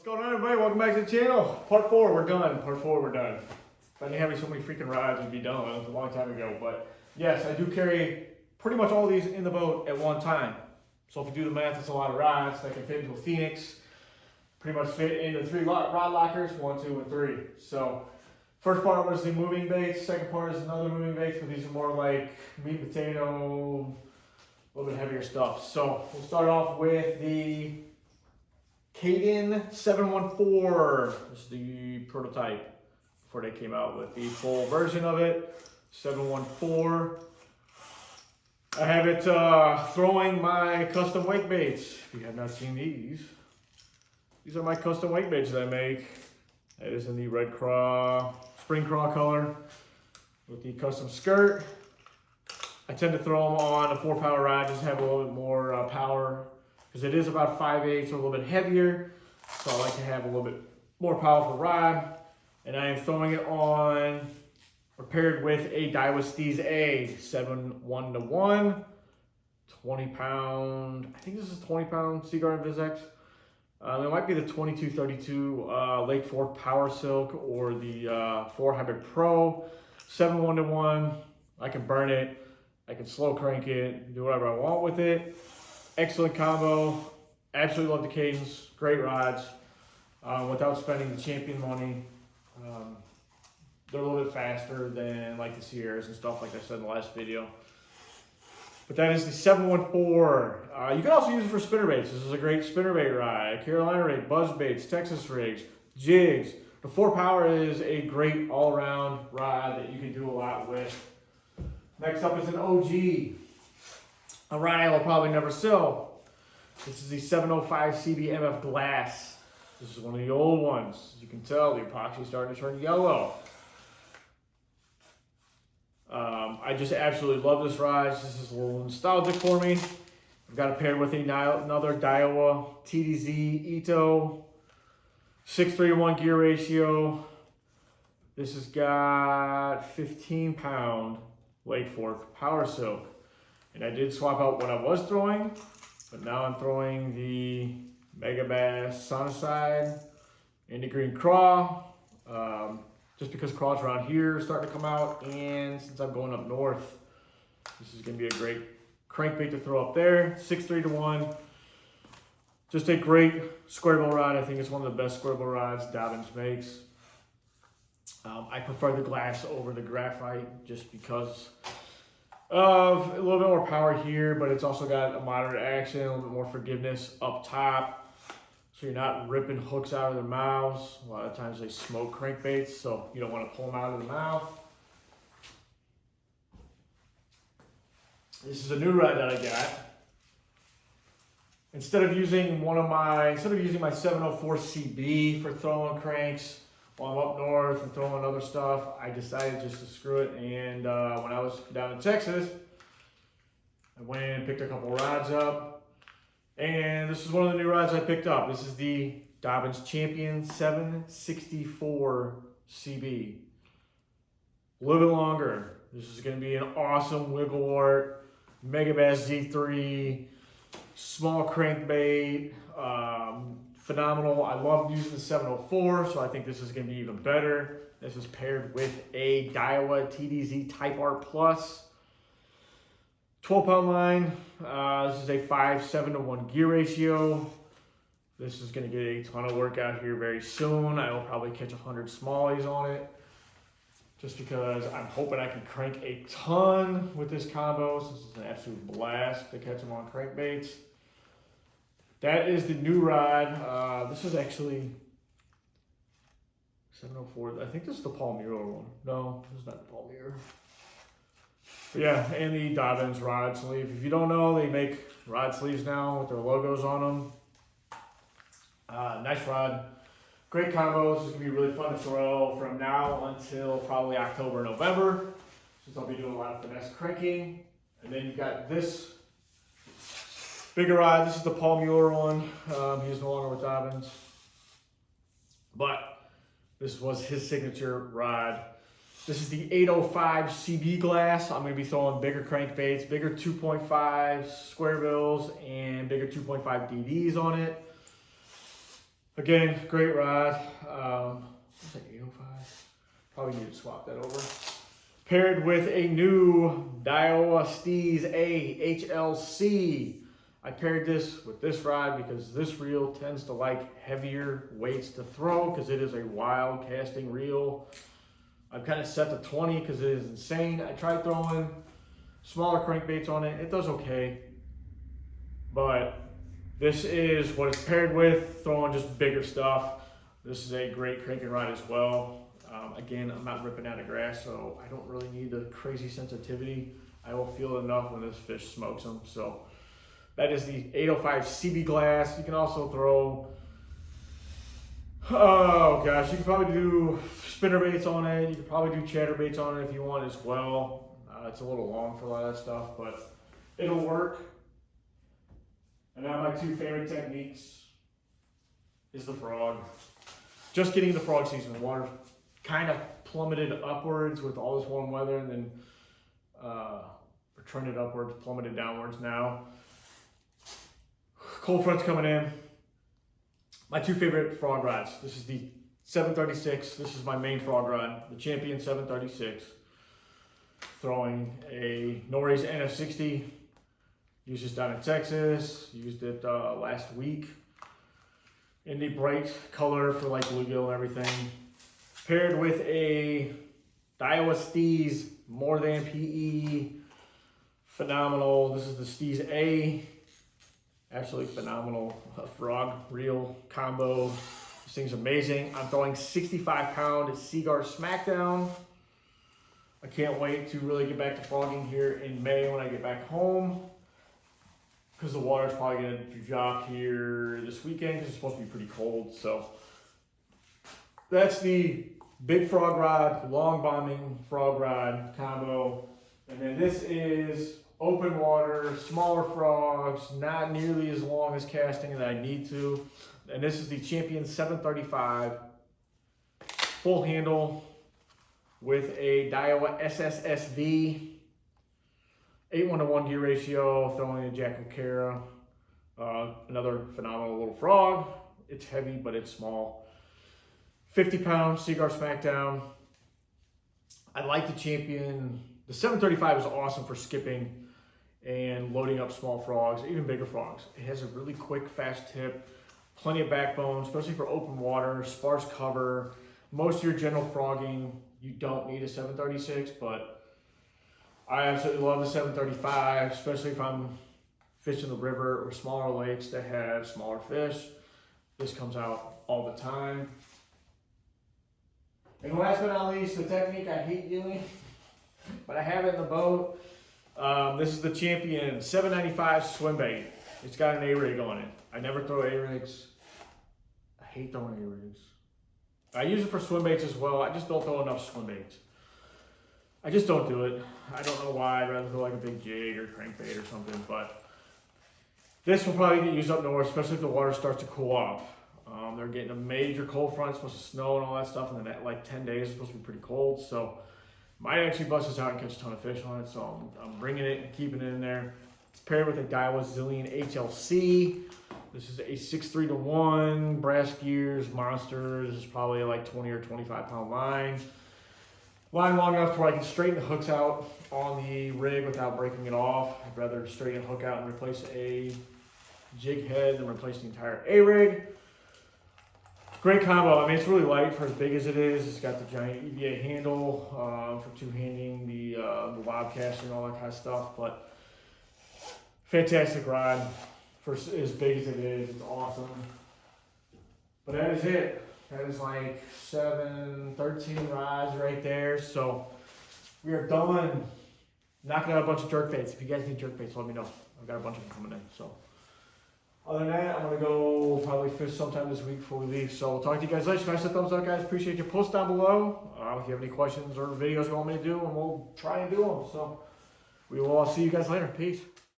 going on, everybody? Welcome back to the channel. Part 4, we're done. Part 4, we're done. If I didn't have so many freaking rides, it'd be done. It was a long time ago. But yes, I do carry pretty much all these in the boat at one time. So if you do the math, it's a lot of rides that can fit into a Phoenix. Pretty much fit into 3 rod lockers, 1, 2, and 3. So first part was the moving baits. Second part is another moving baits, but these are more like meat and potato, a little bit heavier stuff. So we'll start off with the Caden 714. This is the prototype before they came out with the full version of it. 714. I have it throwing my custom wake baits. If you have not seen these are my custom wake baits that I make. That is in the red craw, spring craw color with the custom skirt. I tend to throw them on a 4-power rod, just have a little bit more power, because it is about 5/8, so a little bit heavier. So I like to have a little bit more powerful rod. And I am throwing it on, or paired with a Daiwa Steez A 7-1-1, 20-pound, I think this is 20-pound Sea Garden VizX. It might be the 2232 Lake Fork Power Silk or the 4 Hybrid Pro 7-1-1. I can burn it, I can slow crank it, do whatever I want with it. Excellent combo. Absolutely love the Cadens. Great rods. Without spending the Champion money. They're a little bit faster than like the Sierras and stuff, like I said in the last video. But that is the 714. You can also use it for spinnerbaits. This is a great spinnerbait rod. Carolina rig, buzz baits, Texas rigs, jigs. The 4-power is a great all-around rod that you can do a lot with. Next up is an OG. A rod I will probably never sell. This is the 705 CB MF Glass. This is one of the old ones. As you can tell, the epoxy is starting to turn yellow. I just absolutely love this rod. This is a little nostalgic for me. I've got it paired with another Daiwa TDZ Ito 6:3-to-1 gear ratio. This has got 15-pound Lake Fork Power Silk. And I did swap out what I was throwing, but now I'm throwing the Mega Bass Sonicide and the Green Craw. Just because craws around here are starting to come out, and since I'm going up north, this is going to be a great crankbait to throw up there. 6:3-to-1. Just a great square bill rod. I think it's one of the best square bill rods Dobbins makes. I prefer the glass over the graphite just because of a little bit more power here, but it's also got a moderate action, a little bit more forgiveness up top. So you're not ripping hooks out of their mouths. A lot of times they smoke crankbaits, so you don't want to pull them out of the mouth. This is a new rod that I got. Instead of using my 704 CB for throwing cranks while I'm up north and throwing other stuff, I decided just to screw it. And when I was down in Texas, I went in and picked a couple rods up. And this is one of the new rods I picked up. This is the Dobbins Champion 764 CB. A little bit longer. This is going to be an awesome wigglewort, Mega Bass Z3, small crankbait, phenomenal. I love using the 704, so I think this is going to be even better. This is paired with a Daiwa TDZ Type R Plus. 12-pound line. This is a 5:7-to-1 gear ratio. This is going to get a ton of work out here very soon. I will probably catch 100 smallies on it, just because I'm hoping I can crank a ton with this combo. This is an absolute blast to catch them on crankbaits. That is the new rod. This is actually 704. I think this is the Palmyra one. No, this is not the Palmyra. But yeah, and the Dobbins rod sleeve. If you don't know, they make rod sleeves now with their logos on them. Nice rod. Great combo. This is going to be really fun to throw from now until probably October, November, since I'll be doing a lot of finesse cranking. And then you've got this bigger rod. This is the Paul Mueller one. He is no longer with Dobbins. But this was his signature rod. This is the 805 CB glass. I'm going to be throwing bigger crankbaits, bigger 2.5 square bills, and bigger 2.5 DDs on it. Again, great rod. What's that, 805? Probably need to swap that over. Paired with a new Daiwa Steez A HLC. I paired this with this rod because this reel tends to like heavier weights to throw because it is a wild casting reel. I've kind of set to 20 because it is insane. I tried throwing smaller crankbaits on it. It does okay. But this is what it's paired with, throwing just bigger stuff. This is a great cranking rod as well. Again, I'm not ripping out of grass, so I don't really need the crazy sensitivity. I will feel it enough when this fish smokes them. So that is the 805 CB glass. You can also throw, oh gosh, you can probably do spinner baits on it. You can probably do chatter baits on it if you want as well. It's a little long for a lot of that stuff, but it'll work. And now my two favorite techniques is the frog. Just getting the frog season. The water kind of plummeted upwards with all this warm weather, and then we're trended upwards, plummeted downwards now. Cold front's coming in. My two favorite frog rods. This is the 736. This is my main frog rod, the Champion 736. Throwing a Norris NF60. Used this down in Texas. Used it last week in the bright color for like bluegill and everything. Paired with a Daiwa Steez More Than PE. Phenomenal. This is the Steez A. Absolutely phenomenal frog reel combo. This thing's amazing. I'm throwing 65-pound Seaguar Smackdown. I can't wait to really get back to frogging here in May when I get back home, because the water's probably going to drop here this weekend because it's supposed to be pretty cold. So that's the big frog rod, long bombing frog rod combo. And then this is open water, smaller frogs, not nearly as long as casting that I need to. And this is the Champion 735 full handle with a Daiwa SSSV. 8:1 gear ratio, throwing a Jackal Cara. Another phenomenal little frog. It's heavy, but it's small. 50-pound Seaguar Smackdown. I like the Champion. The 735 is awesome for skipping and loading up small frogs, even bigger frogs. It has a really quick, fast tip, plenty of backbone, especially for open water, sparse cover. Most of your general frogging, you don't need a 736, but I absolutely love the 735, especially if I'm fishing the river or smaller lakes that have smaller fish. This comes out all the time. And last but not least, the technique I hate doing, but I have it in the boat. This is the Champion 795 swim bait. It's got an A-rig on it. I never throw A-rigs. I hate throwing A-rigs. I use it for swim baits as well. I just don't throw enough swim baits. I just don't do it. I don't know why. I'd rather throw like a big jig or crankbait or something, but this will probably get used up north, especially if the water starts to cool off. They're getting a major cold front. It's supposed to snow and all that stuff, and then like 10 days it's supposed to be pretty cold, so might actually bust this out and catch a ton of fish on it, so I'm bringing it and keeping it in there. It's paired with a Daiwa Zillion HLC. This is a 6-3-1 brass gears monster. This is probably like 20 or 25-pound line. Line long enough to where I can straighten the hooks out on the rig without breaking it off. I'd rather straighten the hook out and replace a jig head than replace the entire A-rig. Great combo. I mean, it's really light for as big as it is. It's got the giant EVA handle for two-handing the lob caster and all that kind of stuff. But fantastic rod for as big as it is. It's awesome. But that is it. That is like 13 rods right there. So we are done knocking out a bunch of jerk baits. If you guys need jerk baits, let me know. I've got a bunch of them coming in. So other than that, I'm going to go probably fish sometime this week before we leave. So we'll talk to you guys later. Smash the thumbs up, guys. Appreciate your posts down below. If you have any questions or videos you want me to do, and we'll try and do them. So we will see you guys later. Peace.